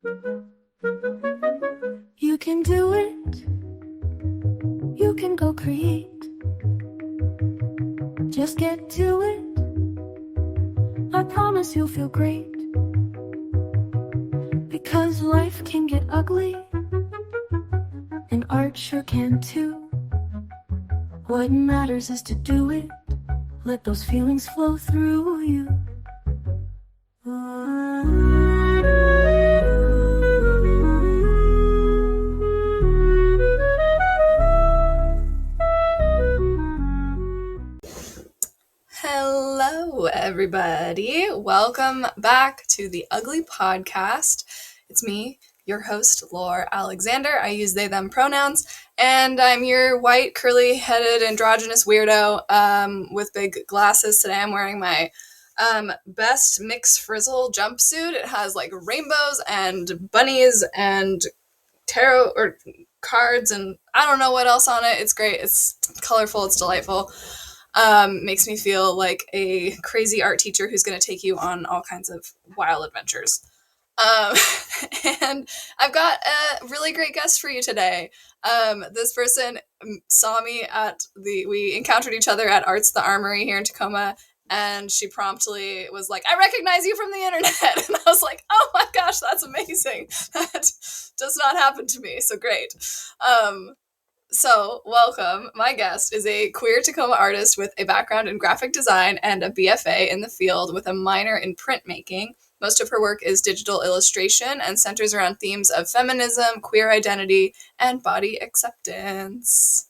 You can do it. You can go create. Just get to it. I promise you'll feel great. Because life can get ugly, and art sure can too. What matters is to do it. Let those feelings flow through you. Hello, everybody. Welcome back to the Ugly Podcast. It's me, your host, Laura Alexander. I use they, them pronouns, and I'm your white, curly-headed, androgynous weirdo with big glasses. Today I'm wearing my best mixed frizzle jumpsuit. It has like rainbows and bunnies and tarot or cards and I don't know what else on it. It's great. It's colorful. It's delightful. Makes me feel like a crazy art teacher who's going to take you on all kinds of wild adventures. Um, and I've got a really great guest for you today. This person saw me we encountered each other at Arts the Armory here in Tacoma, and she promptly was like, I recognize you from the internet. And I was like, oh my gosh, that's amazing. That does not happen to me. So great. So, welcome. My guest is a queer Tacoma artist with a background in graphic design and a BFA in the field with a minor in printmaking. Most of her work is digital illustration and centers around themes of feminism, queer identity, and body acceptance.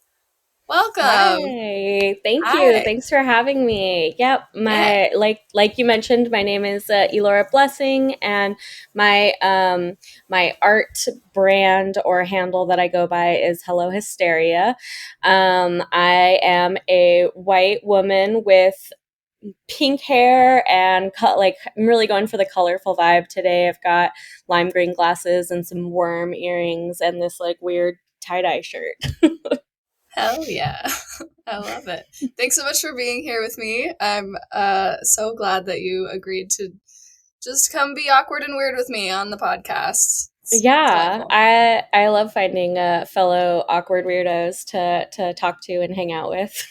Welcome. Hi, thank you. Hi. Thanks for having me. Yep, Yeah. like you mentioned, my name is Elora Blessing, and my art brand or handle that I go by is Hello Hysteria. I am a white woman with pink hair and I'm really going for the colorful vibe today. I've got lime green glasses and some worm earrings and this like weird tie-dye shirt. Hell yeah. I love it. Thanks so much for being here with me. I'm so glad that you agreed to just come be awkward and weird with me on the podcast. It's Yeah, delightful. I love finding fellow awkward weirdos to talk to and hang out with.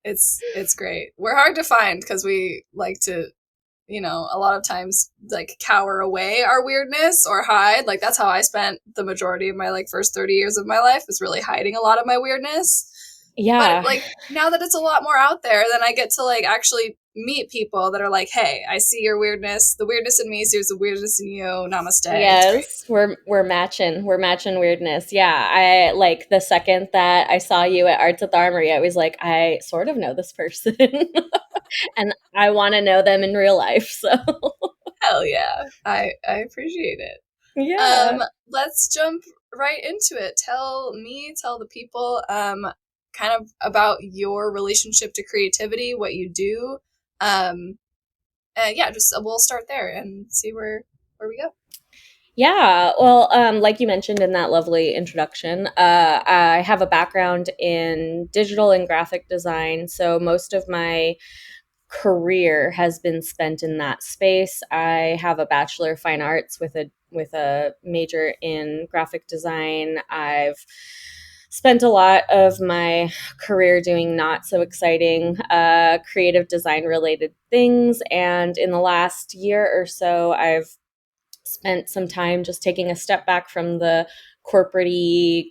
It's great. We're hard to find because we like to, a lot of times like cower away our weirdness or hide. Like that's how I spent the majority of my like first 30 years of my life, is really hiding a lot of my weirdness. But Yeah. like now that it's a lot more out there, then I get to like actually meet people that are like, hey, I see your weirdness. The weirdness in me sees the weirdness in you. Namaste. It's great. Yes, we're matching. We're matching weirdness. Yeah, I like the second that I saw you at Arts at the Armory, I was like, I sort of know this person, and I want to know them in real life. So Hell yeah. I appreciate it. yeah. Let's jump right into it. Tell the people, kind of about your relationship to creativity, what you do. Yeah, just we'll start there and see where we go. Yeah, well, like you mentioned in that lovely introduction, I have a background in digital and graphic design, so most of my career has been spent in that space. I have a Bachelor of Fine Arts with a major in graphic design. I've spent a lot of my career doing not so exciting creative design related things, and in the last year or so, I've spent some time just taking a step back from the corporate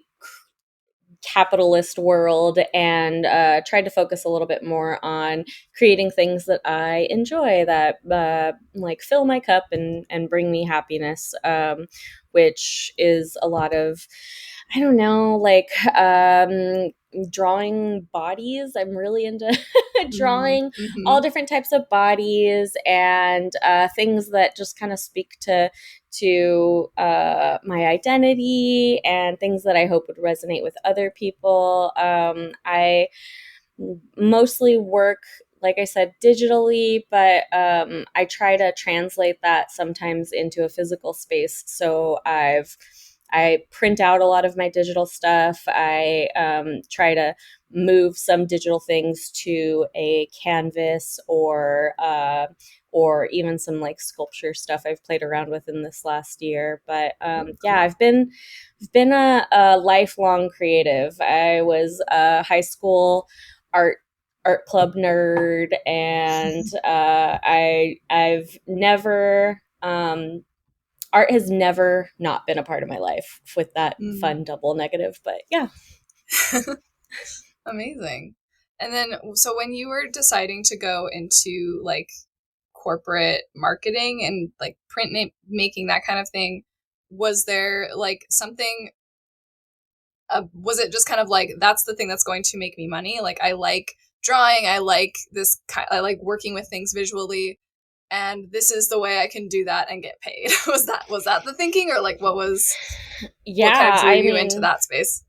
capitalist world and tried to focus a little bit more on creating things that I enjoy that like fill my cup and bring me happiness, which is a lot of, I don't know, like drawing bodies. I'm really into drawing Mm-hmm. all different types of bodies and things that just kind of speak to my identity and things that I hope would resonate with other people. I mostly work, like I said, digitally, but I try to translate that sometimes into a physical space. So I print out a lot of my digital stuff. I try to move some digital things to a canvas or even some like sculpture stuff I've played around with in this last year. But yeah, I've been a lifelong creative. I was a high school art club nerd, and I've never art has never not been a part of my life, with that fun double negative. But yeah. Amazing. And then, so when you were deciding to go into like corporate marketing and like making, that kind of thing, was there like something, was it just kind of like, that's the thing that's going to make me money? Like, I like drawing, I like I like working with things visually, and this is the way I can do that and get paid. Was that the thinking, or like what kind of Yeah, drew I you into mean, that space?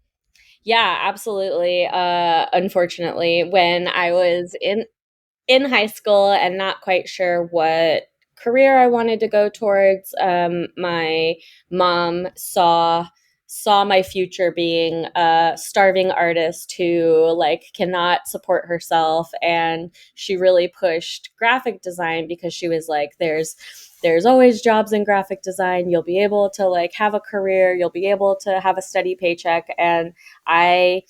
yeah, absolutely. Unfortunately, when I was in high school and not quite sure what career I wanted to go towards, my mom saw my future being a starving artist who like cannot support herself, and she really pushed graphic design because she was like, there's always jobs in graphic design, you'll be able to like have a career, you'll be able to have a steady paycheck. And I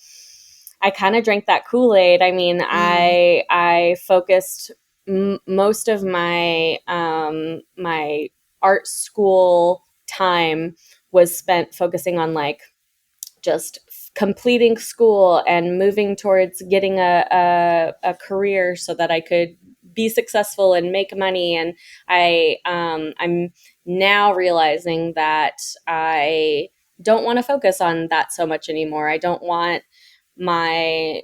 kind of drank that Kool-Aid. I mean, I focused most of my my art school time was spent focusing on like just completing school and moving towards getting a career so that I could be successful and make money. And I'm now realizing that I don't want to focus on that so much anymore. I don't want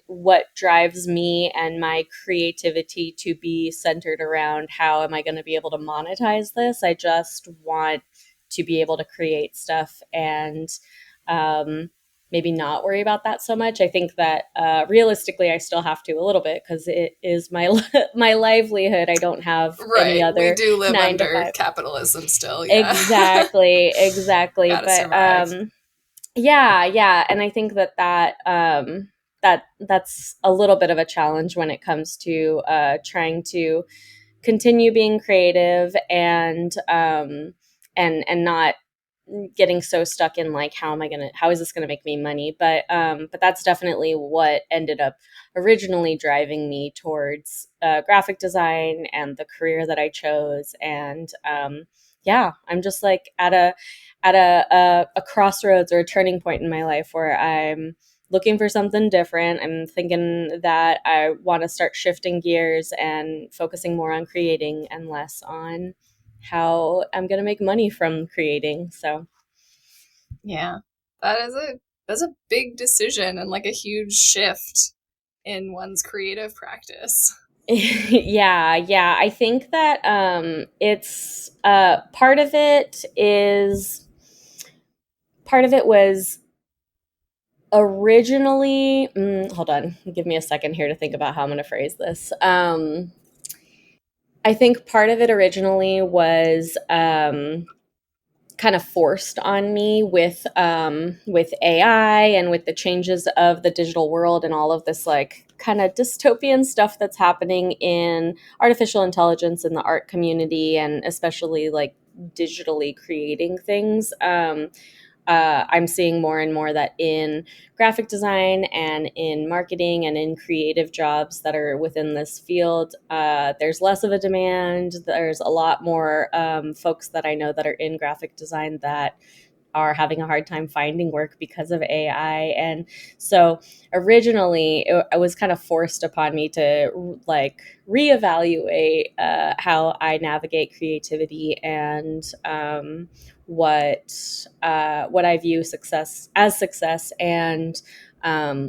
what drives me and my creativity to be centered around how am I going to be able to monetize this. I just want to be able to create stuff and maybe not worry about that so much. I think that realistically, I still have to a little bit because it is my my livelihood. I don't have any Right. We other do live 9 to 5. under capitalism still. Yeah. Exactly. Gotta But survive. yeah, and I think that's a little bit of a challenge when it comes to trying to continue being creative and not getting so stuck in like how is this gonna make me money. But that's definitely what ended up originally driving me towards graphic design and the career that I chose. And yeah, I'm just like at a crossroads or a turning point in my life where I'm looking for something different. I'm thinking that I want to start shifting gears and focusing more on creating and less on how I'm going to make money from creating. So, Yeah. That's a big decision and like a huge shift in one's creative practice. yeah, I think that it's part of it was originally hold on, give me a second here to think about how I'm going to phrase this. I think part of it originally was kind of forced on me with AI and with the changes of the digital world and all of this like kind of dystopian stuff that's happening in artificial intelligence in the art community, and especially like digitally creating things. I'm seeing more and more that in graphic design and in marketing and in creative jobs that are within this field, there's less of a demand. There's a lot more folks that I know that are in graphic design that are having a hard time finding work because of AI. And so originally it was kind of forced upon me to like reevaluate how I navigate creativity and what I view success and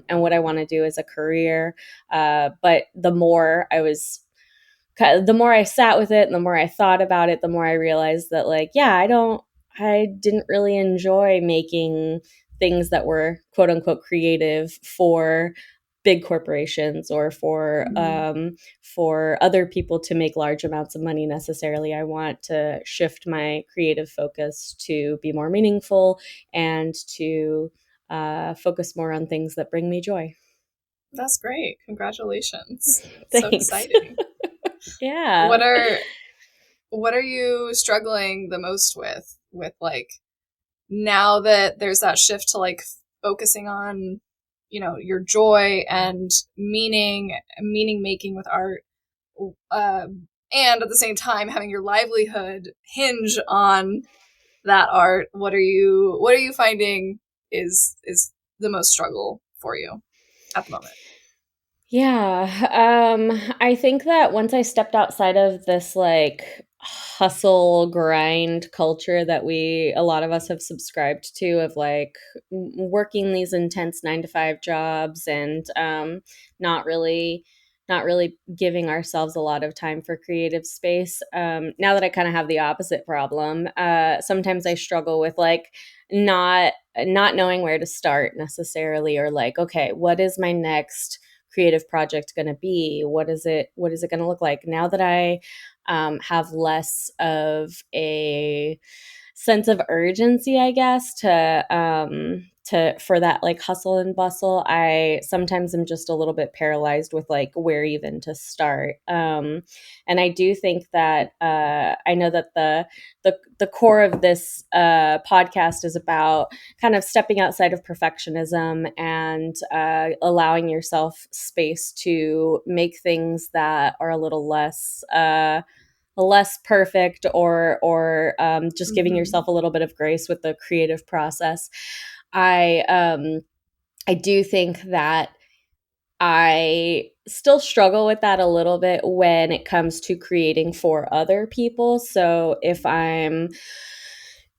what I want to do as a career. But the more I sat with it and the more I thought about it, the more I realized that like, yeah, I didn't really enjoy making things that were quote unquote creative for big corporations or for other people to make large amounts of money necessarily. I want to shift my creative focus to be more meaningful and to focus more on things that bring me joy. That's great. Congratulations. So Thanks. exciting. Yeah. What are what are you struggling the most with like now that there's that shift to like focusing on, you know, your joy and meaning making with art, uh, and at the same time having your livelihood hinge on that art. What are you finding is the most struggle for you at the moment? Yeah, I think that once I stepped outside of this like hustle grind culture that a lot of us have subscribed to, of like working these intense 9 to 5 jobs and not really not really giving ourselves a lot of time for creative space. Now that I kind of have the opposite problem, sometimes I struggle with like not knowing where to start necessarily, or like, okay, what is my next creative project going to be? What is it going to look like now that I have less of a sense of urgency, I guess, to for that like hustle and bustle. I sometimes am just a little bit paralyzed with like where even to start. And I do think that I know that the core of this podcast is about kind of stepping outside of perfectionism and allowing yourself space to make things that are a little less perfect, or just giving Mm-hmm. yourself a little bit of grace with the creative process. I do think that I still struggle with that a little bit when it comes to creating for other people. So if I'm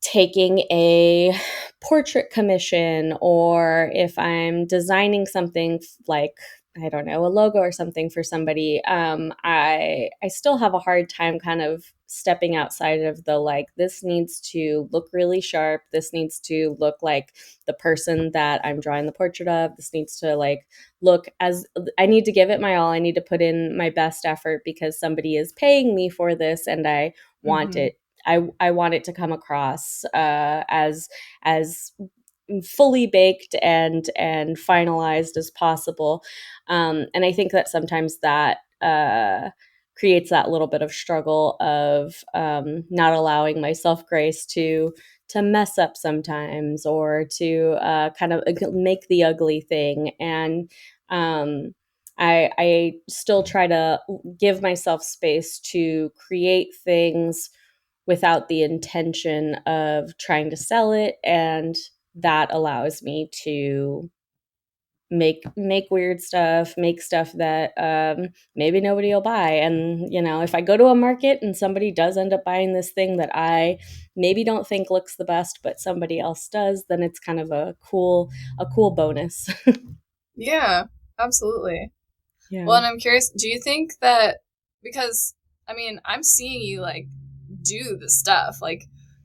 taking a portrait commission, or if I'm designing something like, I don't know, a logo or something for somebody, I still have a hard time kind of stepping outside of the like, this needs to look really sharp, this needs to look like the person that I'm drawing the portrait of, this needs to like look as, I need to give it my all, I need to put in my best effort because somebody is paying me for this, and I want Mm-hmm. it I want it to come across as fully baked and finalized as possible. And I think that sometimes that creates that little bit of struggle of not allowing myself grace to mess up sometimes, or to kind of make the ugly thing. And I still try to give myself space to create things without the intention of trying to sell it, and that allows me to make weird stuff, make stuff that maybe nobody will buy. And you know, if I go to a market and somebody does end up buying this thing that I maybe don't think looks the best, but somebody else does, then it's kind of a cool bonus. Yeah, absolutely. Well, Yeah. and I'm curious, do you think that, because I mean, I'm seeing you like do the stuff. Like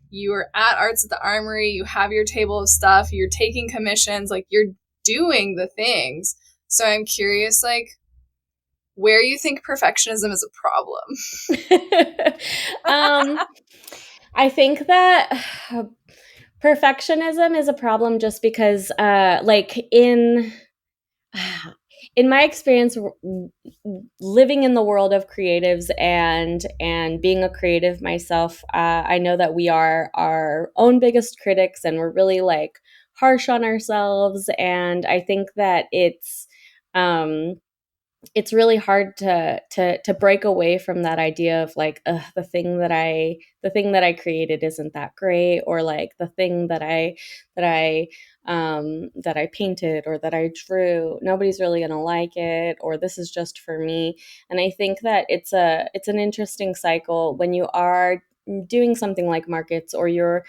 you are at Arts at the Armory, you have your table of stuff, you're taking commissions, like you're doing the things. So I'm curious, like, where you think perfectionism is a problem. um I think that perfectionism is a problem just because like in my experience, living in the world of creatives and being a creative myself, I know that we are our own biggest critics, and we're really like harsh on ourselves. And I think that um it's really hard to break away from that idea of like, the thing that I created isn't that great, or like the thing that I painted or that I drew, nobody's really gonna like it, or this is just for me. And I think that it's an interesting cycle when you are doing something like markets, or you're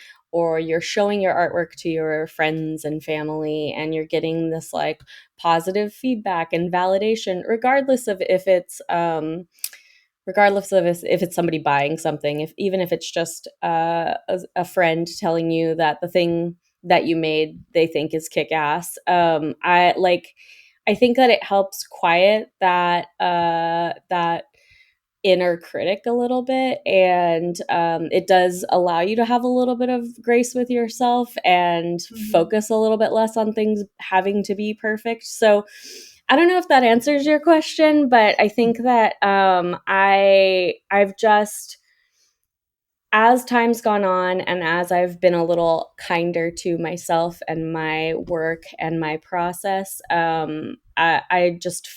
showing your artwork to your friends and family, and you're getting this like positive feedback and validation, regardless of if it's somebody buying something, if even if it's just a friend telling you that the thing that you made they think is kick ass. I think that it helps quiet that inner critic a little bit, and it does allow you to have a little bit of grace with yourself and Mm-hmm. focus a little bit less on things having to be perfect. So I don't know if that answers your question, but I think that I've just as time's gone on and as I've been a little kinder to myself and my work and my process, I just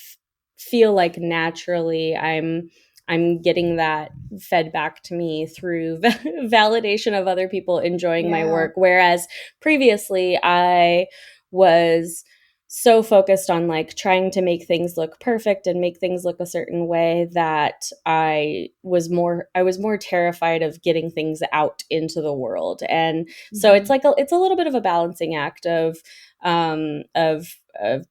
feel like naturally I'm getting that fed back to me through validation of other people enjoying my Yeah. work. Whereas previously I was so focused on like trying to make things look perfect and make things look a certain way that I was more terrified of getting things out into the world. And so it's Mhm. like it's a little bit of a balancing act of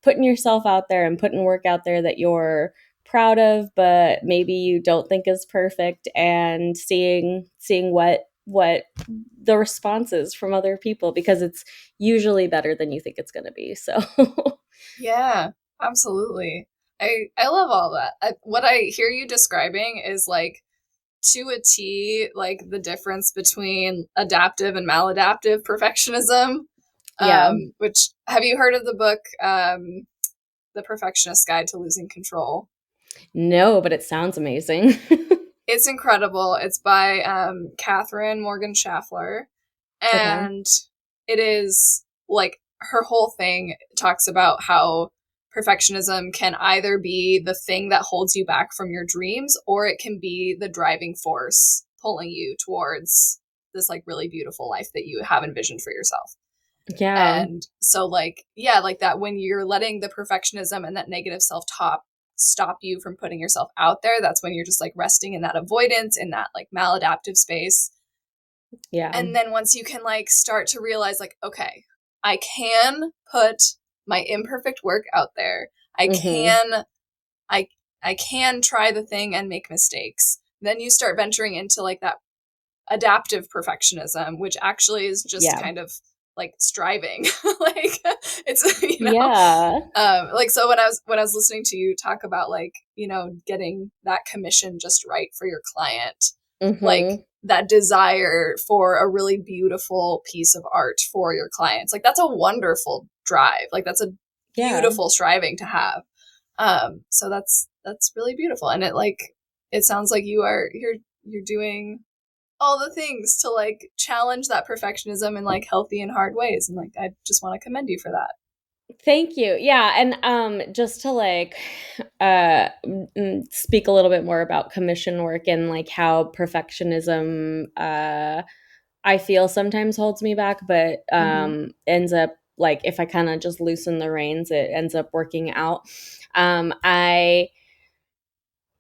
putting yourself out there and putting work out there that you're proud of, but maybe you don't think is perfect, and seeing what the response is from other people, because it's usually better than you think it's going to be. So Yeah, absolutely. I love all that. What I hear you describing is like to a T, like the difference between adaptive and maladaptive perfectionism. yeah. Which have you heard of the book, The Perfectionist Guide to Losing Control? No, but it sounds amazing. It's incredible. It's by Catherine Morgan Schaffler, Okay. and it is like her whole thing talks about how perfectionism can either be the thing that holds you back from your dreams, or it can be the driving force pulling you towards this like really beautiful life that you have envisioned for yourself. Yeah. And so like yeah, like that, when you're letting the perfectionism and that negative self-talk stop you from putting yourself out there, that's when you're just like resting in that avoidance, in that like maladaptive space. Yeah. And then once you can like start to realize like, okay, I can put my imperfect work out there. I Mhm. can I I can try the thing and make mistakes. Then you start venturing into like that adaptive perfectionism, which actually is just Yeah. kind of like striving. Like it's Yeah. like so when I was listening to you talk about like, getting that commission just right for your client, like Mhm. that desire for a really beautiful piece of art for your clients, like that's a wonderful drive, like that's a Yeah. beautiful striving to have. So that's really beautiful, and it sounds like you're doing all the things to like challenge that perfectionism in like healthy and hard ways, and like I just want to commend you for that. Thank you. Yeah, and just to like speak a little bit more about commission work and like how perfectionism I feel sometimes holds me back, but Mm-hmm. ends up like if I kind of just loosen the reins, it ends up working out. I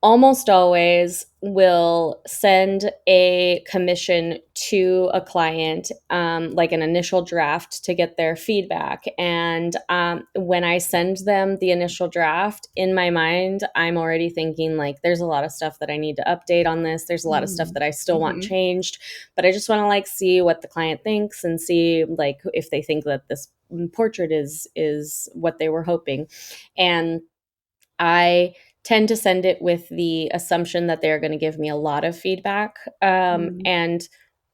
almost always will send a commission to a client, like an initial draft to get their feedback. And when I send them the initial draft, in my mind, I'm already thinking, like, there's a lot of stuff that I need to update on this. There's a lot of stuff that I still want Mm-hmm. changed, but I just want to like see what the client thinks and see like if they think that this portrait is what they were hoping. And I tend to send it with the assumption that they're going to give me a lot of feedback. Mm-hmm. And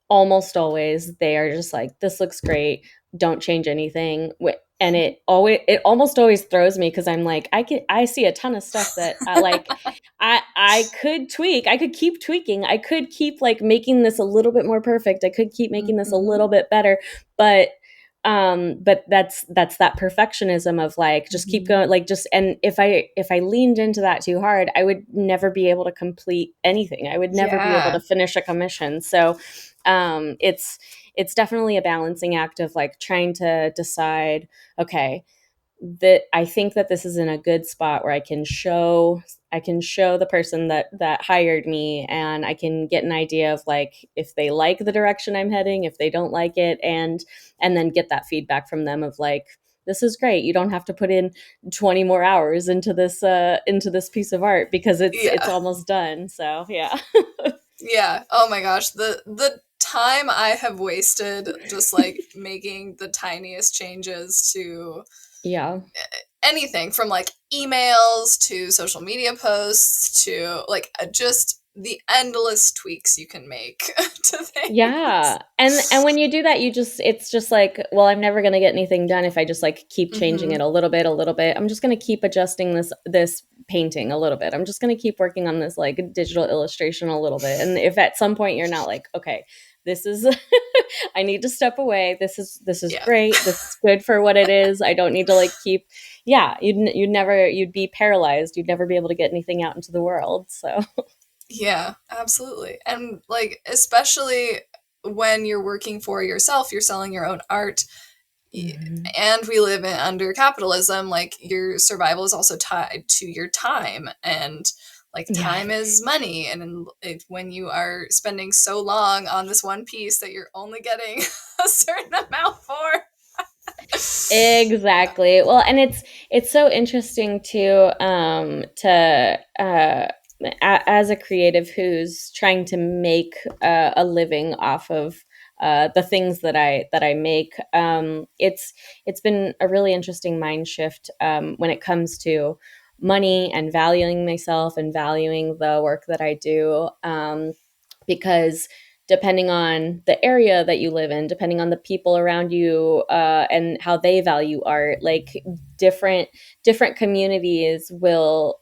almost always they are just like, this looks great, don't change anything. And it almost always throws me, because I'm like, I see a ton of stuff that I could tweak. I could keep tweaking. I could keep like making this a little bit more perfect. I could keep making this a Mm-hmm. little bit better. But that's that perfectionism of like, just keep Mm-hmm. going, like, just, and if I leaned into that too hard, I would never be able to complete anything. I would never be able to Yeah. finish a commission. So it's definitely a balancing act of like trying to decide, okay, that I think that this is in a good spot where I can show the person that hired me, and I can get an idea of like if they like the direction I'm heading, if they don't like it, and then get that feedback from them of like, this is great, you don't have to put in 20 more hours into this piece of art because it's Yeah. almost done. So yeah. Yeah. Oh my gosh, the time I have wasted just like making the tiniest changes to Yeah. anything from like emails to social media posts to like just the endless tweaks you can make to things. Yeah. And when you do that, it's just like, well, I'm never going to get anything done if I just like keep changing it a little bit, a little bit. I'm just going to keep adjusting this painting a little bit. I'm just going to keep working on this like digital illustration a little bit. And if at some point you're not like, okay, this is I need to step away. This is Yeah. great. This is good for what it is. I don't need to like keep you'd be paralyzed. You'd never be able to get anything out into the world. So Yeah, absolutely. And like, especially when you're working for yourself, you're selling your own art, Mhm. and we live under capitalism, like your survival is also tied to your time, and like Yeah. time is money. And when you are spending so long on this one piece that you're only getting a certain amount for. Exactly. Well, and it's so interesting as a creative who's trying to make a living off of the things that I make. It's been a really interesting mind shift when it comes to money and valuing myself and valuing the work that I do. Because depending on the area that you live in, depending on the people around you, and how they value art, like different communities will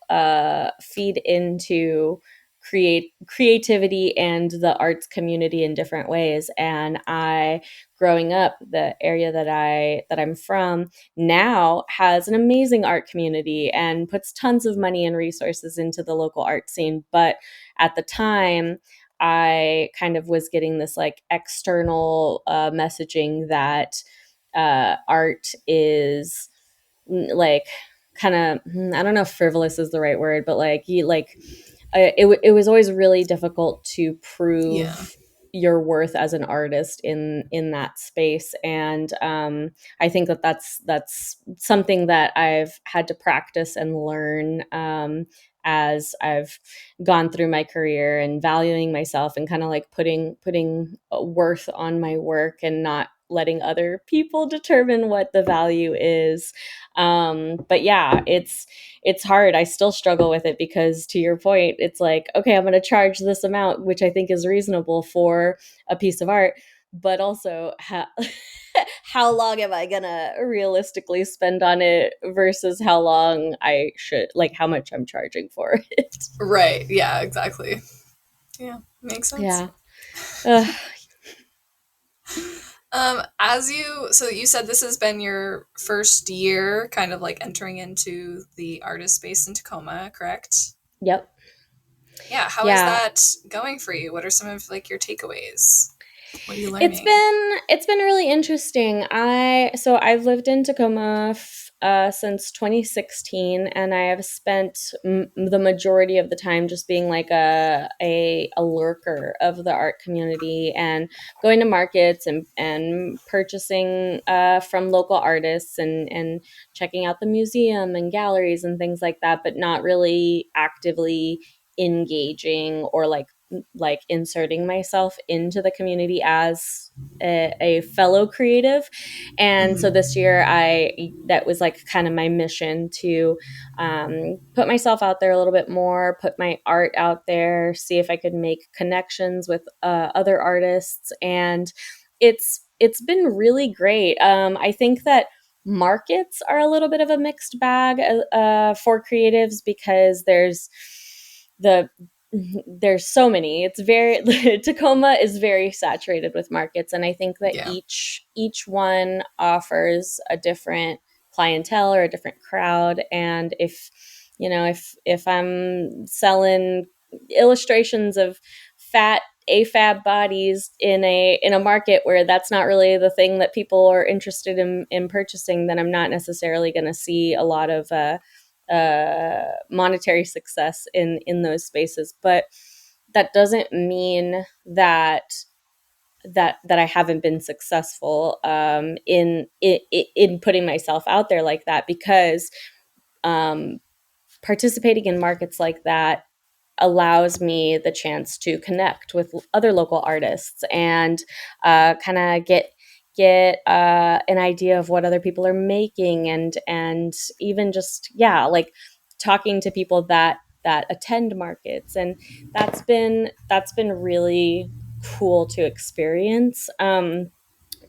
feed into creativity and the arts community in different ways. And I, growing up, the area that I'm from now has an amazing art community and puts tons of money and resources into the local art scene. But at the time, I kind of was getting this like external messaging that art is like kind of, I don't know if frivolous is the right word, but like it was always really difficult to Yeah. prove your worth as an artist in that space. And I think that's something that I've had to practice and learn as I've gone through my career, and valuing myself and kind of like putting worth on my work and not letting other people determine what the value is. But yeah, it's hard. I still struggle with it because, to your point, it's like, okay, I'm going to charge this amount, which I think is reasonable for a piece of art, but also how long am I going to realistically spend on it versus how long I should, like how much I'm charging for it. Right. Yeah, exactly. Yeah, makes sense. Yeah. Ugh. So you said this has been your first year kind of like entering into the artist space in Tacoma, correct? Yep. Yeah, how is Yeah. that going for you? What are some of like your takeaways? What are you It's learning? been really interesting. I've lived in Tacoma since 2016, and I have spent the majority of the time just being like a lurker of the art community and going to markets and purchasing from local artists and checking out the museum and galleries and things like that, but not really actively engaging or like inserting myself into the community as a fellow creative. And so this year that was like kind of my mission to put myself out there a little bit more, put my art out there, see if I could make connections with other artists. And it's been really great. I think that markets are a little bit of a mixed bag for creatives, because the there's so many. It's very Tacoma is very saturated with markets, and I think that Yeah. each one offers a different clientele or a different crowd. And if I'm selling illustrations of fat AFAB bodies in a market where that's not really the thing that people are interested in purchasing, then I'm not necessarily going to see a lot of monetary success in those spaces. But that doesn't mean that I haven't been successful in putting myself out there like that, because um, participating in markets like that allows me the chance to connect with other local artists and kind of get an idea of what other people are making, and even just, yeah, like talking to people that that attend markets, and that's been really cool to experience.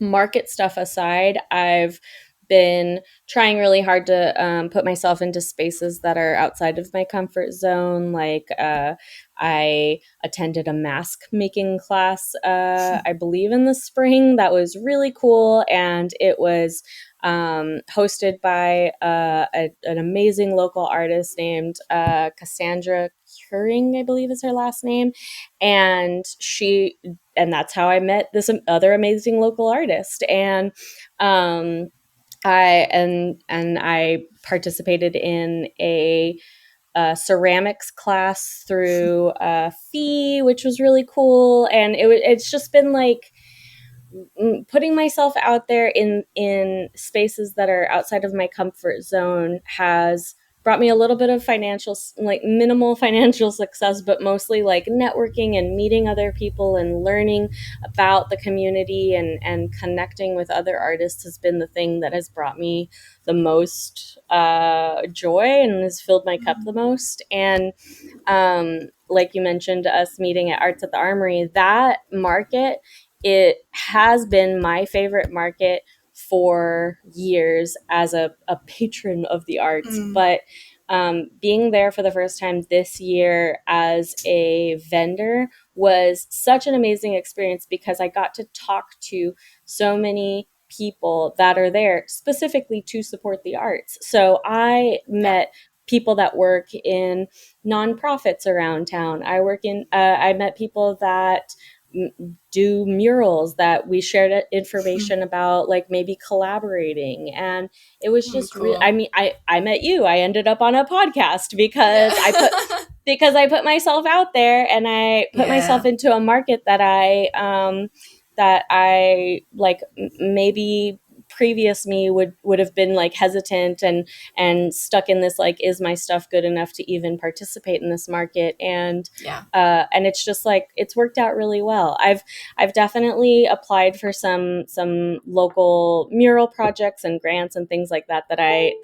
Market stuff aside, I've been trying really hard to put myself into spaces that are outside of my comfort zone. Like I attended a mask making class, I believe in the spring. That was really cool. And it was hosted by an amazing local artist named Cassandra Curing, I believe is her last name. And that's how I met this other amazing local artist. And um, I participated in a ceramics class through Fee, which was really cool. And it's just been like putting myself out there in spaces that are outside of my comfort zone has brought me a little bit of financial, like minimal financial success, but mostly like networking and meeting other people and learning about the community and connecting with other artists has been the thing that has brought me the most joy and has filled my cup the most. And like you mentioned, us meeting at Arts at the Armory, that market, it has been my favorite market for years as a patron of the arts. But being there for the first time this year as a vendor was such an amazing experience because I got to talk to so many people that are there specifically to support the arts. So I met people that work in nonprofits around town. I met people that do murals, that we shared information about, like maybe collaborating. And it was just Cool. I mean, I met you. I ended up on a podcast because Yeah. I put myself out there, and I put myself into a market that I like maybe previous me would have been like hesitant and stuck in this like, is my stuff good enough to even participate in this market? And it's just like, it's worked out really well. I've definitely applied for some local mural projects and grants and things like that I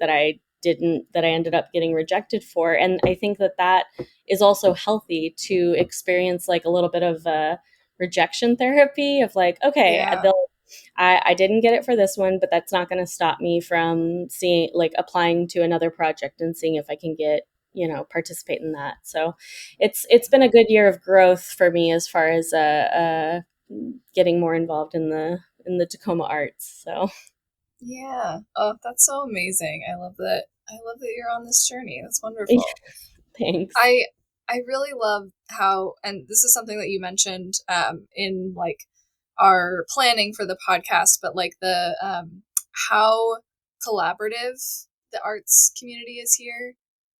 ended up getting rejected for. And I think that is also healthy to experience like a little bit of rejection therapy of like, okay, I didn't get it for this one, but that's not going to stop me from seeing, like, applying to another project and seeing if I can get, participate in that. So it's been a good year of growth for me as far as getting more involved in the Tacoma arts. So Yeah. Oh, that's so amazing. I love that. I love that you're on this journey. That's wonderful. thanks. I really love how, and this is something that you mentioned in like our planning for the podcast, but like the how collaborative the arts community is here,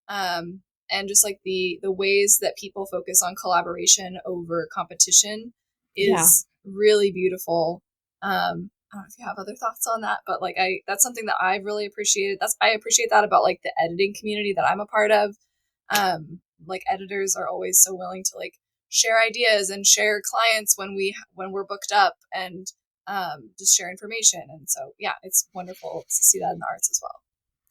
and just like the ways that people focus on collaboration over competition is really beautiful. I don't know if you have other thoughts on that, but like that's something that I've really appreciated. I appreciate that about like the editing community that I'm a part of. Like editors are always so willing to like share ideas and share clients when we're booked up, and just share information. And so yeah, it's wonderful to see that in the arts as well.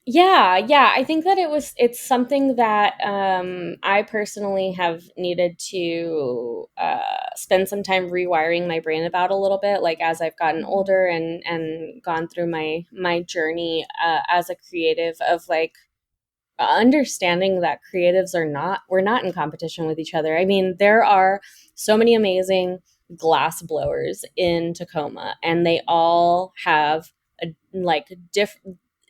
Yeah, I think that it's something that I personally have needed to spend some time rewiring my brain about a little bit, like as I've gotten older and gone through my journey as a creative, of like understanding that creatives we're not in competition with each other. I mean, there are so many amazing glass blowers in Tacoma, and they all have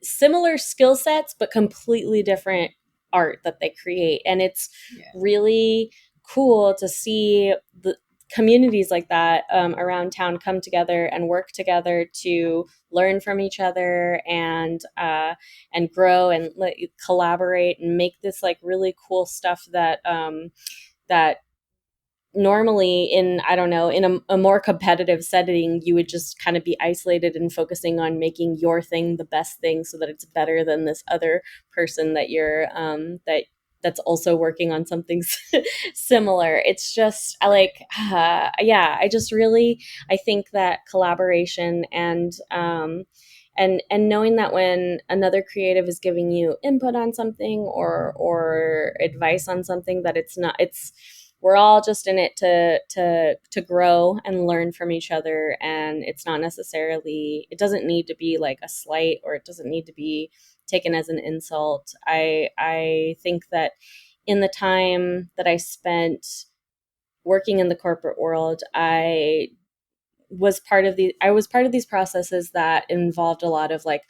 similar skill sets, but completely different art that they create. And it's really cool to see the communities like that around town come together and work together to learn from each other and grow and collaborate and make this like really cool stuff that normally in, I don't know, in a more competitive setting, you would just kind of be isolated and focusing on making your thing the best thing so that it's better than this other person that you're that's also working on something similar. It's just I just really, I think that collaboration and knowing that when another creative is giving you input on something or advice on something, that it's we're all just in it to grow and learn from each other, and it's not necessarily, it doesn't need to be like a slight, or it doesn't need to be taken as an insult. I think that in the time that I spent working in the corporate world, I was part of these processes that involved a lot of like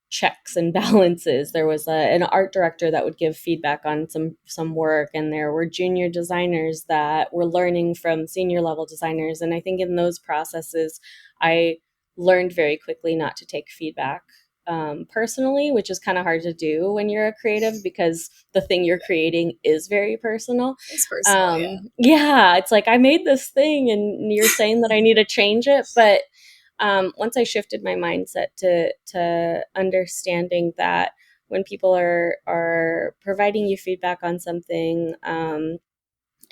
checks and balances. There was an art director that would give feedback on some work, and there were junior designers that were learning from senior level designers. And I think in those processes, I learned very quickly not to take feedback personally, which is kind of hard to do when you're a creative, because the thing you're creating is very personal. It's personal, yeah. Yeah, it's like, I made this thing and you're saying that I need to change it. But once I shifted my mindset to understanding that when people are providing you feedback on something, I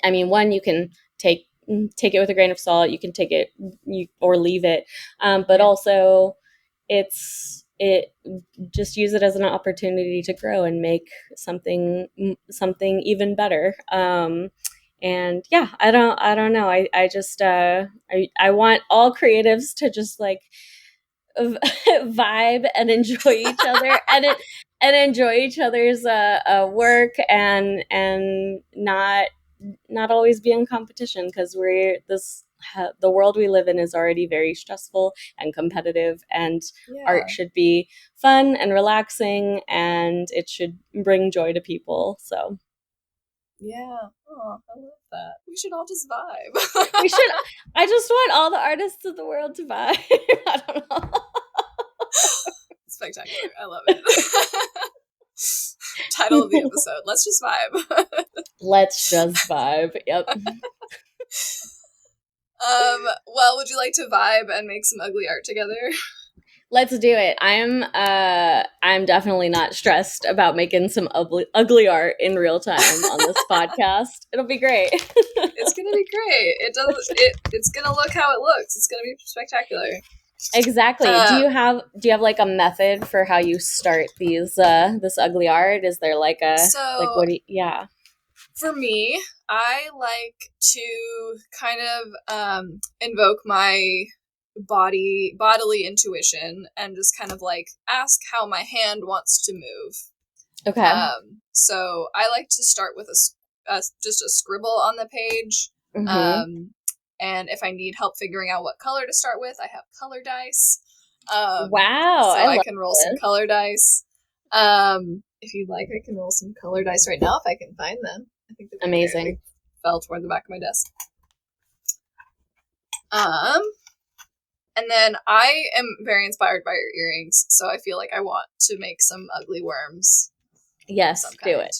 mean, one, you can take it with a grain of salt. You can take it or leave it, but also it just use it as an opportunity to grow and make something even better. And yeah, I don't know. I just I want all creatives to just like vibe and enjoy each other and enjoy each other's work, and not always be in competition, because the world we live in is already very stressful and competitive, and art should be fun and relaxing, and it should bring joy to people. So yeah. Oh, I love that. We should all just vibe. we should. I just want all the artists of the world to vibe. I don't know. Spectacular. I love it. Title of the episode: Let's just vibe. Let's just vibe. Yep. Well, would you like to vibe and make some ugly art together? Let's do it. I'm definitely not stressed about making some ugly art in real time on this podcast. It'll be great. It's gonna be great. It's gonna look how it looks. It's gonna be spectacular. Exactly. Do you have like a method for how you start these this ugly art? Is there like a what do you, yeah. For me, I like to kind of invoke my bodily intuition and just kind of like ask how my hand wants to move. Okay. So I like to start with just a scribble on the page. Mm-hmm. And if I need help figuring out what color to start with, I have color dice. Wow. So I can roll some color dice. If you'd like, I can roll some color dice right now if I can find them. I think they're amazing. They fell toward the back of my desk. And then I am very inspired by your earrings, so I feel like I want to make some ugly worms. Yes, do it.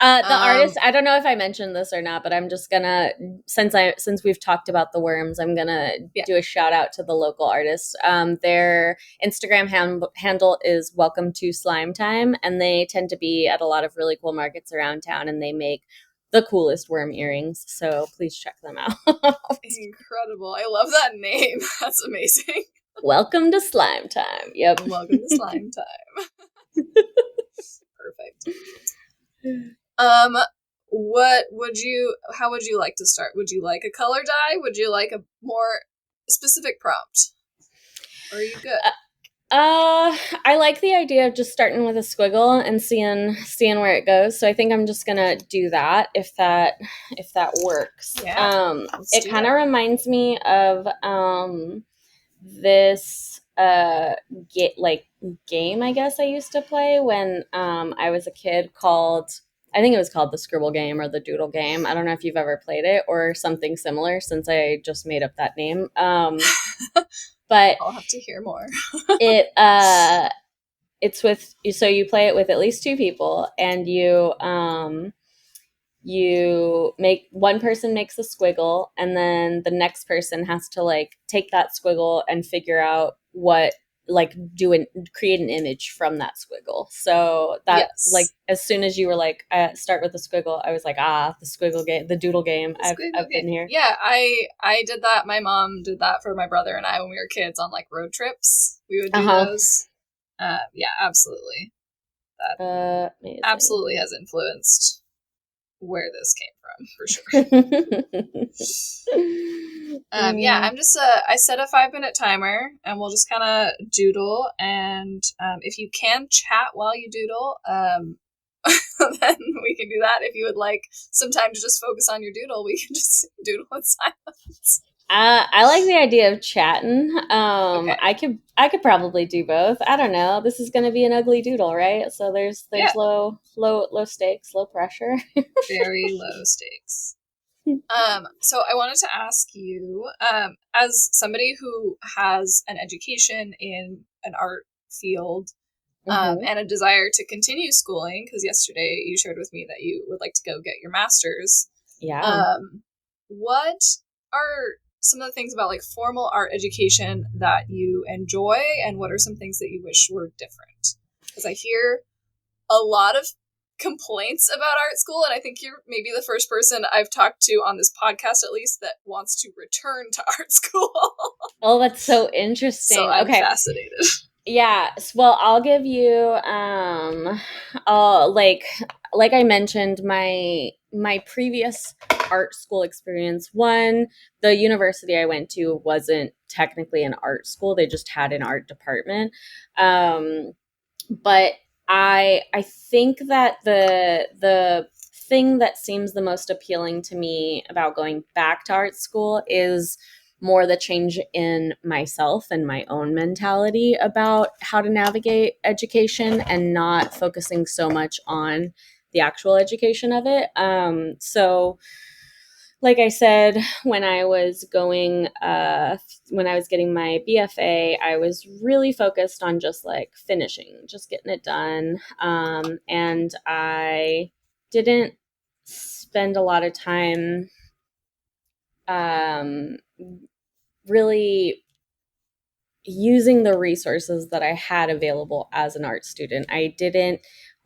The artist, I don't know if I mentioned this or not, but I'm just gonna, since we've talked about the worms, I'm gonna do a shout out to the local artist. Their Instagram handle is Welcome to Slime Time, and they tend to be at a lot of really cool markets around town, and they make the coolest worm earrings. So please check them out. Incredible. I love that name. That's amazing. Welcome to Slime Time. Yep. Welcome to Slime Time. Perfect. How would you like to start? Would you like a color dye? Would you like a more specific prompt? Or are you good? I like the idea of just starting with a squiggle and seeing where it goes. So I think I'm just gonna do that if that works. Yeah. It kind of reminds me of this game I guess I used to play when I was a kid, called, I think it was called the Scribble Game or the Doodle Game. I don't know if you've ever played it or something similar, since I just made up that name. But I'll have to hear more. It's with, so you play it with at least two people, and you make, one person makes a squiggle, and then the next person has to like take that squiggle and figure out what like create an image from that squiggle. So that, like, Yes. as soon as you were like, start with the squiggle, I was like, the squiggle game, the doodle game. The squiggle I've game. been here. Yeah, I did that. My mom did that for my brother and I when we were kids on like road trips. We would do those. Yeah, absolutely. That Amazing. absolutely has influenced where this came from for sure. Yeah, I'm just I set a 5-minute timer, and we'll just kind of doodle. And if you can chat while you doodle, then we can do that. If you would like some time to just focus on your doodle, we can just doodle in silence. I like the idea of chatting. Okay. I could probably do both. I don't know. This is going to be an ugly doodle, right? So there's Yeah. low stakes, low pressure. Very low stakes. So I wanted to ask you, as somebody who has an education in an art field, and a desire to continue schooling, because yesterday you shared with me that you would like to go get your master's. Yeah. What are some of the things about like formal art education that you enjoy, and what are some things that you wish were different? Because I hear a lot of complaints about art school, and I think you're maybe the first person I've talked to on this podcast, at least, that wants to return to art school. Oh, that's so interesting. So I'm Okay. fascinated. Yeah. Well, I'll give you like I mentioned, my previous art school experience. One, the university I went to wasn't technically an art school. They just had an art department. But I think that the thing that seems the most appealing to me about going back to art school is more the change in myself and my own mentality about how to navigate education, and not focusing so much on the actual education of it. So like I said, when I was when I was getting my BFA, I was really focused on just like finishing, just getting it done. And I didn't spend a lot of time um, really using the resources that I had available as an art student. I didn't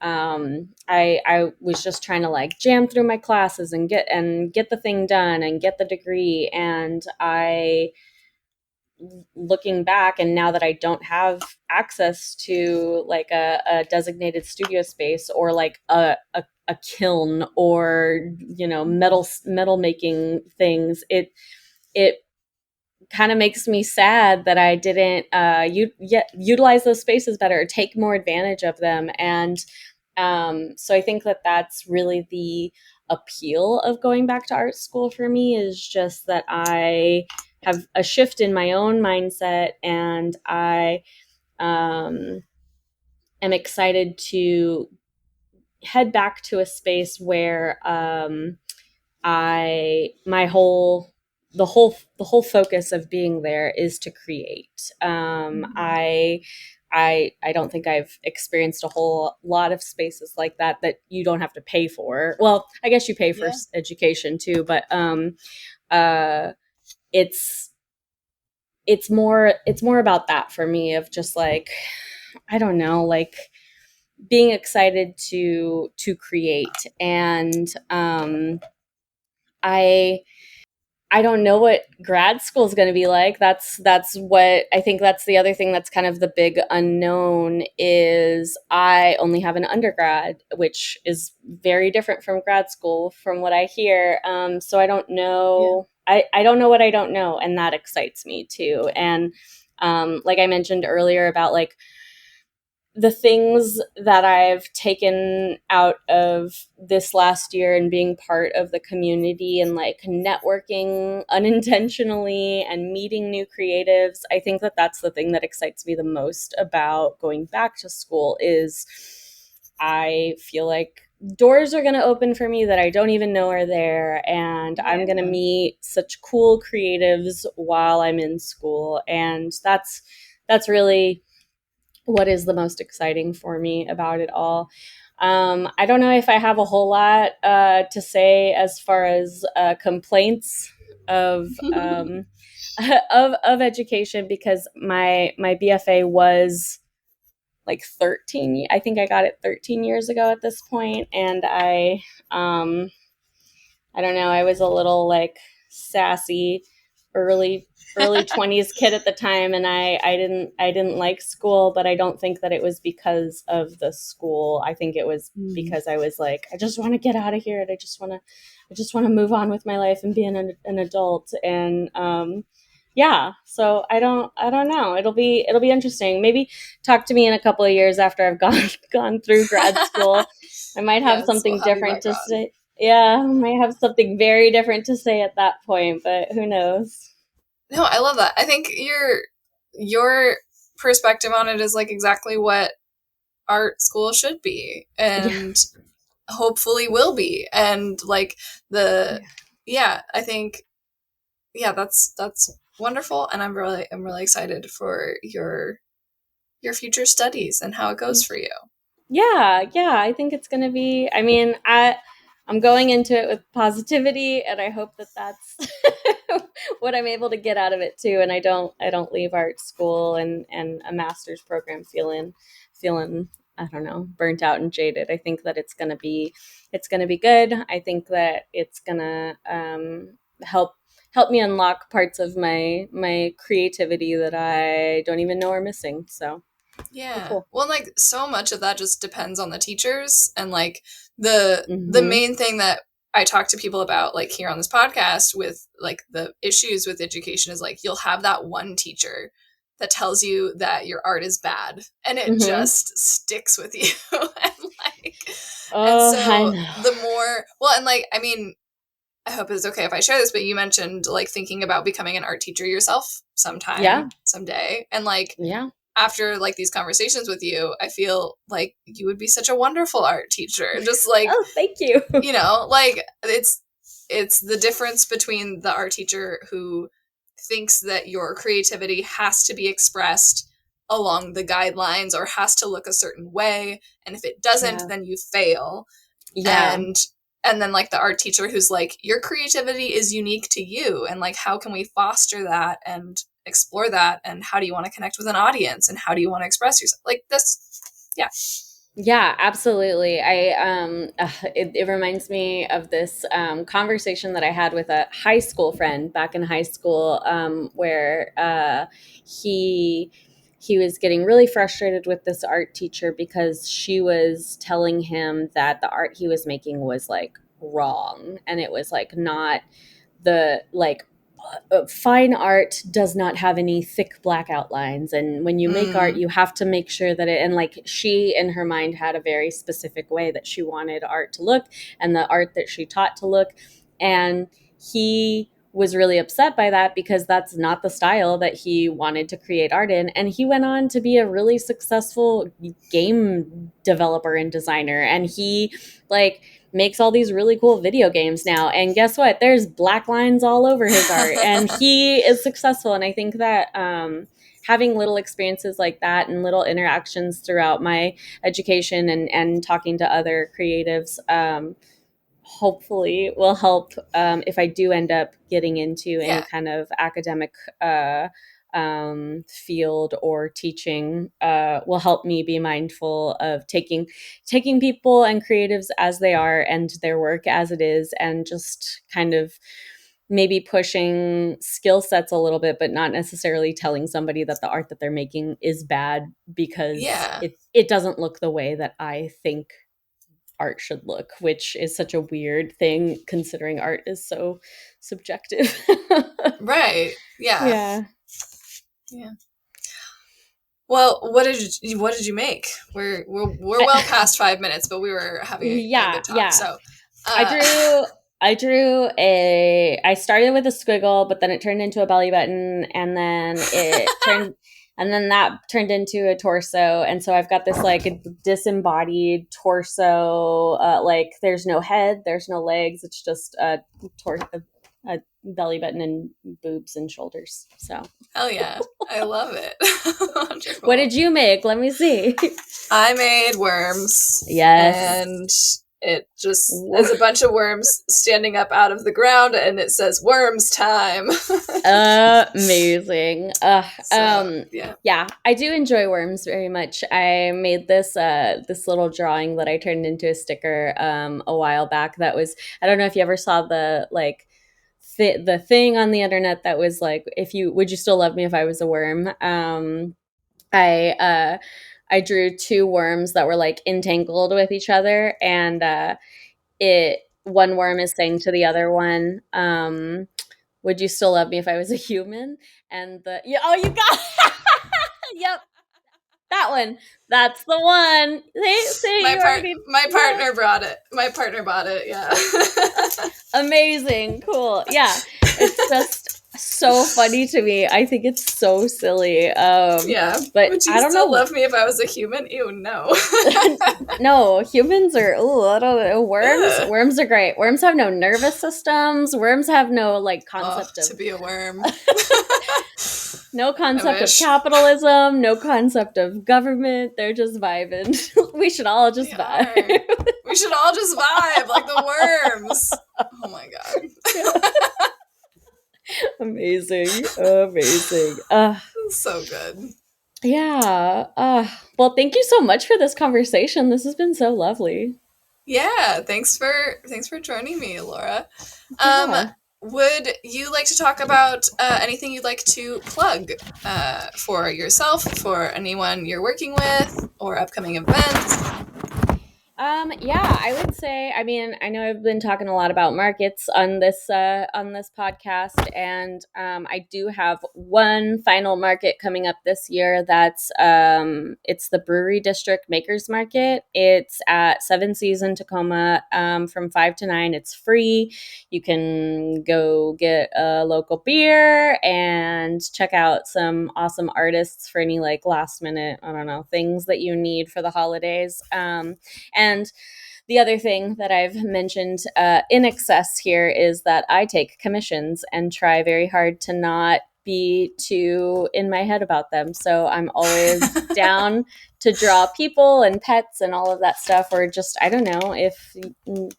I was just trying to like jam through my classes and get the thing done and get the degree. And I, looking back, and now that I don't have access to like a designated studio space, or like a kiln, or metal making things, it kind of makes me sad that I didn't utilize those spaces better, or take more advantage of them. And so I think that that's really the appeal of going back to art school for me, is just that I have a shift in my own mindset, and I am excited to head back to a space where I my whole the whole focus of being there is to create. I don't think I've experienced a whole lot of spaces like that you don't have to pay for. Well, I guess you pay for education too, but it's it's more about that for me, of just like, I don't know, like being excited to create. And I don't know what grad school is going to be like. That's what I think. That's the other thing that's kind of the big unknown, is I only have an undergrad, which is very different from grad school from what I hear. So I don't know. Yeah. I don't know what I don't know, and that excites me too. And like I mentioned earlier about like the things that I've taken out of this last year, and being part of the community, and like networking unintentionally and meeting new creatives, I think that that's the thing that excites me the most about going back to school, is I feel like doors are going to open for me that I don't even know are there, and I'm going to meet such cool creatives while I'm in school. And that's really what is the most exciting for me about it all. I don't know if I have a whole lot to say as far as complaints of of education, because my BFA was like 13. I think I got it 13 years ago at this point, and I don't know, I was a little like sassy early 20s kid at the time, and I didn't like school, but I don't think that it was because of the school. I think it was because I was like, I just want to get out of here, and I just want to move on with my life and be an adult. And yeah, so I don't know, it'll be interesting. Maybe talk to me in a couple of years after I've gone through grad school. I might have Yes, we'll something have you different back to on. say. Yeah, I might have something very different to say at that point, but who knows? No, I love that. I think your perspective on it is like exactly what art school should be, Yeah, and hopefully will be. And like the yeah, yeah, I think that's wonderful, and I'm really excited for your future studies and how it goes thank for you. you. Yeah. I think it's gonna be. I mean, I'm going into it with positivity, and I hope that that's what I'm able to get out of it too. And I don't leave art school and a master's program feeling I don't know, burnt out and jaded. I think that it's gonna be good. I think that it's gonna help me unlock parts of my creativity that I don't even know are missing. So be Yeah. cool. Well, like so much of that just depends on the teachers, and like the Hmm. main thing that I talk to people about like here on this podcast with like the issues with education is like you'll have that one teacher that tells you that your art is bad and it Hmm. just sticks with you and like and Oh, I so know. the more well and like I mean I hope it's okay if I share this, but you mentioned like thinking about becoming an art teacher yourself Yeah, someday. And like yeah. after like these conversations with you, I feel like you would be such a wonderful art teacher. Just like, Oh, thank you. like it's the difference between the art teacher who thinks that your creativity has to be expressed along the guidelines or has to look a certain way, and if it doesn't Yeah, then you fail, yeah, and then like the art teacher who's like your creativity is unique to you, and like how can we foster that and explore that, and how do you want to connect with an audience, and how do you want to express yourself like this. Yeah. yeah. Absolutely. It reminds me of this conversation that I had with a high school friend back in high school, where he he was getting really frustrated with this art teacher because she was telling him that the art he was making was like wrong, and it was like not the like fine art does not have any thick black outlines, and when you make art Mm, you have to make sure that it, and like she in her mind had a very specific way that she wanted art to look, and the art that she taught to look. And he was really upset by that because that's not the style that he wanted to create art in, and he went on to be a really successful game developer and designer, and he like makes all these really cool video games now. And guess what? There's black lines all over his art, and he is successful. And I think that having little experiences like that and little interactions throughout my education and talking to other creatives, hopefully will help, if I do end up getting into any yeah. kind of academic field or teaching, will help me be mindful of taking people and creatives as they are and their work as it is, and just kind of maybe pushing skill sets a little bit, but not necessarily telling somebody that the art that they're making is bad because Yeah. it doesn't look the way that I think art should look, which is such a weird thing considering art is so subjective. Right. Yeah. Yeah. Yeah. Well, what did you make? We're well I, past 5 minutes, but we were having a yeah, good talk. yeah. So, I uh, drew I started with a squiggle, but then it turned into a belly button, and then that turned into a torso. And so I've got this like a disembodied torso, like there's no head, there's no legs, it's just a belly button and boobs and shoulders. So hell yeah, I love it. what Wonderful. did you make? Let me see. I made worms, Yes. and It just is a bunch of worms standing up out of the ground, and it says "Worms time." Amazing. Yeah. Yeah, I do enjoy worms very much. I made this little drawing that I turned into a sticker a while back. That was, I don't know if you ever saw the like the thing on the internet that was like, if you would you still love me if I was a worm? I drew two worms that were like entangled with each other, and it one worm is saying to the other one, would you still love me if I was a human? And oh, you got yep, that one. That's the one. See, you already My yeah. partner brought it. My partner bought it. Yeah. Amazing, cool. Yeah, it's just so funny to me. I think it's so silly. Yeah. But Would you I don't still know. love me if I was a human? Ew, no. No, humans are, I don't know. Worms, Ugh. worms are great. Worms have no nervous systems. Worms have no like concept To of be a worm. no concept of wish. capitalism, no concept of government. They're just vibing. We should all just They vibe. are. We should all just vibe like the worms. Oh my god. Amazing. Amazing. So good. Yeah. Well, thank you so much for this conversation. This has been so lovely. Yeah, thanks for joining me, Elora. Yeah. Would you like to talk about anything you'd like to plug for yourself, for anyone you're working with, or upcoming events? Yeah, I would say, I mean, I know I've been talking a lot about markets on this podcast, and I do have one final market coming up this year. That's it's the Brewery District Makers Market. It's at Seven Seas in Tacoma from 5 to 9. It's free. You can go get a local beer and check out some awesome artists for any like last minute, I don't know, things that you need for the holidays. And the other thing that I've mentioned in excess here is that I take commissions and try very hard to not be too in my head about them. So I'm always down to draw people and pets and all of that stuff, or just, I don't know, if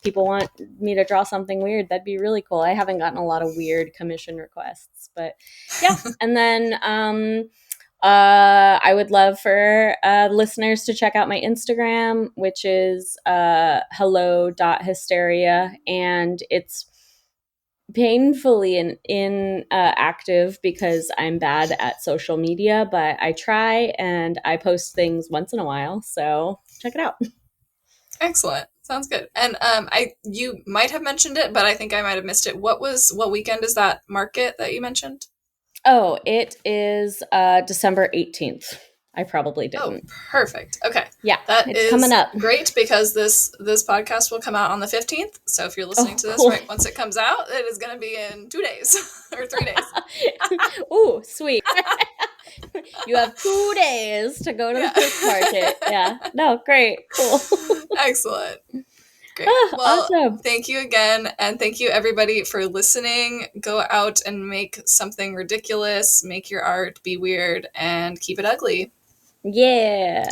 people want me to draw something weird, that'd be really cool. I haven't gotten a lot of weird commission requests, but yeah. And then I would love for listeners to check out my Instagram, which is hello.hysteria, and it's painfully inactive because I'm bad at social media, but I try and I post things once in a while, so check it out. Excellent. Sounds good. And you might have mentioned it, but I think I might have missed it. What weekend is that market that you mentioned? Oh, it is December 18th. I probably didn't. Oh, perfect. Okay. Yeah, That it's is coming up. great because this podcast will come out on the 15th. So if you're listening to this cool. right once it comes out, it is going to be in 2 days or 3 days. Ooh, sweet. You have 2 days to go to the fish market. Yeah. No, great. Cool. Excellent. Great. Well, awesome. Thank you again. And thank you, everybody, for listening. Go out and make something ridiculous, make your art, be weird, and keep it ugly. Yeah.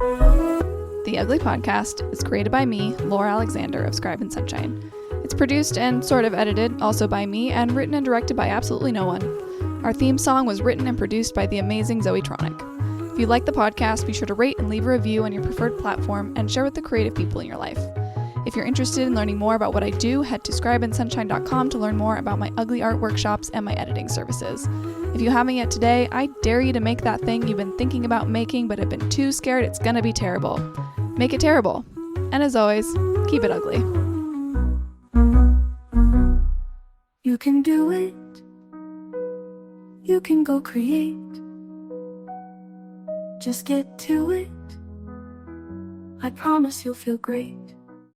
The Ugly Podcast is created by me, Laura Alexander of Scribe and Sunshine. It's produced and sort of edited also by me and written and directed by absolutely no one. Our theme song was written and produced by the amazing Zoe Tronic. If you like the podcast, be sure to rate and leave a review on your preferred platform and share with the creative people in your life. If you're interested in learning more about what I do, head to scribeandsunshine.com to learn more about my ugly art workshops and my editing services. If you haven't yet today, I dare you to make that thing you've been thinking about making but have been too scared it's gonna be terrible. Make it terrible. And as always, keep it ugly. You can do it. You can go create. Just get to it. I promise you'll feel great.